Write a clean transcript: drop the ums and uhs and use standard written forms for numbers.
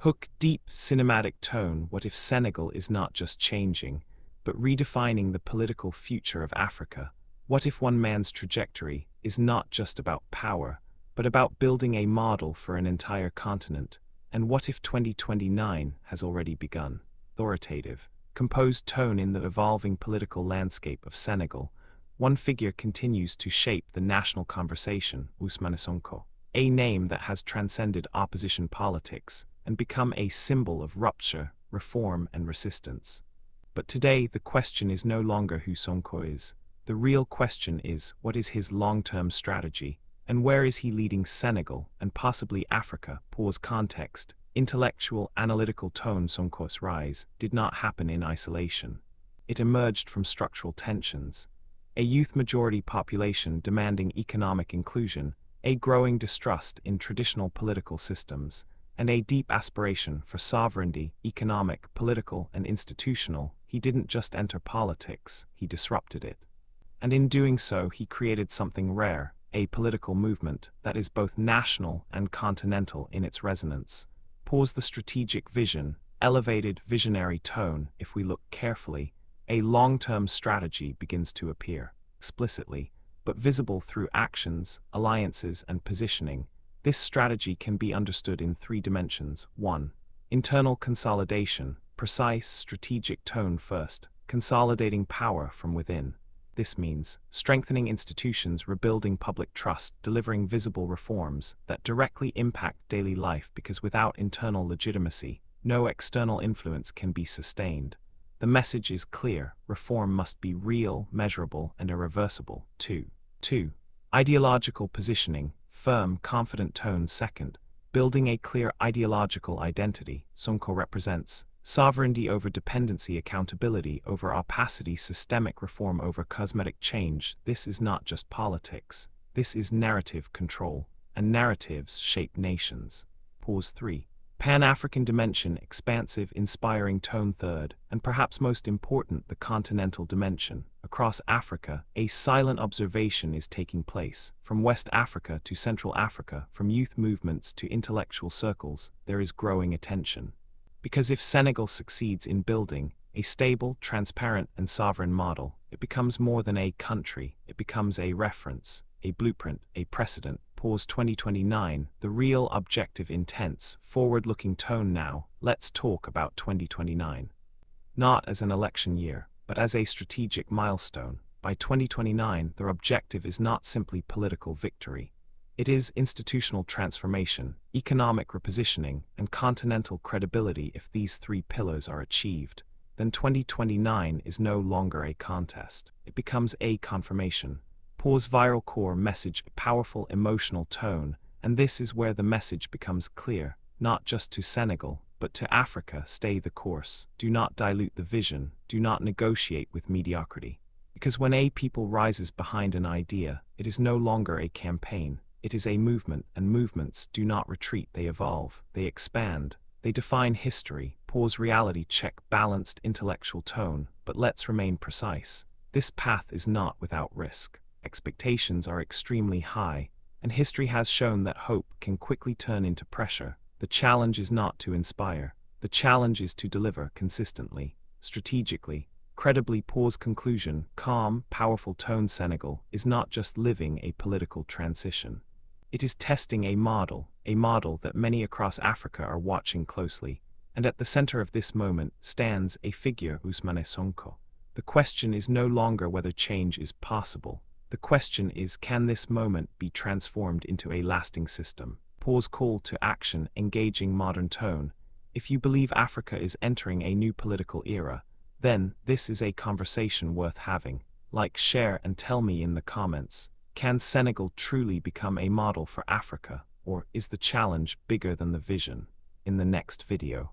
Hook, deep, cinematic tone. What if Senegal is not just changing, but redefining the political future of Africa? What if one man's trajectory is not just about power, but about building a model for an entire continent? And what if 2029 has already begun? Authoritative, composed tone in the evolving political landscape of Senegal. One figure continues to shape the national conversation, Ousmane Sonko, a name that has transcended opposition politics and become a symbol of rupture, reform, and resistance. But today, the question is no longer who Sonko is. The real question is, what is his long-term strategy, and where is he leading Senegal and possibly Africa? Pause. Context. Intellectual, analytical tone. Sonko's rise did not happen in isolation. It emerged from structural tensions. A youth-majority population demanding economic inclusion, a growing distrust in traditional political systems, and a deep aspiration for sovereignty, economic, political, and institutional. He didn't just enter politics, he disrupted it. And in doing so, he created something rare, a political movement that is both national and continental in its resonance. Pause. The strategic vision, elevated, visionary tone. If we look carefully, a long-term strategy begins to appear, explicitly, but visible through actions, alliances, and positioning. This strategy can be understood in three dimensions. 1. Internal consolidation, precise, strategic tone. First, consolidating power from within. This means strengthening institutions, rebuilding public trust, delivering visible reforms that directly impact daily life, because without internal legitimacy, no external influence can be sustained. The message is clear: reform must be real, measurable, and irreversible. 2. Ideological positioning, firm, confident tone. Second, building a clear ideological identity. Sonko represents sovereignty over dependency, accountability over opacity, systemic reform over cosmetic change. This is not just politics, this is narrative control, and narratives shape nations. Pause. 3. Pan-African dimension, expansive, inspiring tone. Third, and perhaps most important, the continental dimension. Across Africa, a silent observation is taking place. From West Africa to Central Africa, from youth movements to intellectual circles, there is growing attention. Because if Senegal succeeds in building a stable, transparent, and sovereign model, it becomes more than a country. It becomes a reference, a blueprint, a precedent. Pause. 2029, the real, objective, intense, forward-looking tone. Now, let's talk about 2029. Not as an election year, but as a strategic milestone. By 2029, their objective is not simply political victory. It is institutional transformation, economic repositioning, and continental credibility. If these three pillars are achieved, then 2029 is no longer a contest. It becomes a confirmation. Pause. Viral core message, powerful emotional tone, and this is where the message becomes clear, not just to Senegal, but to Africa. Stay the course. Do not dilute the vision. Do not negotiate with mediocrity. Because when a people rises behind an idea, it is no longer a campaign. It is a movement, and movements do not retreat. They evolve, they expand, they define history. Pause. Reality check, balanced intellectual tone, but let's remain precise. This path is not without risk. Expectations are extremely high, and history has shown that hope can quickly turn into pressure. The challenge is not to inspire. The challenge is to deliver consistently, strategically, credibly. Pause. Conclusion, calm, powerful tone. Senegal is not just living a political transition. It is testing a model that many across Africa are watching closely. And at the center of this moment stands a figure, Ousmane Sonko. The question is no longer whether change is possible. The question is, can this moment be transformed into a lasting system? Pause. Call to action, engaging modern tone. If you believe Africa is entering a new political era, then this is a conversation worth having. Like, share, and tell me in the comments. Can Senegal truly become a model for Africa, or is the challenge bigger than the vision? In the next video,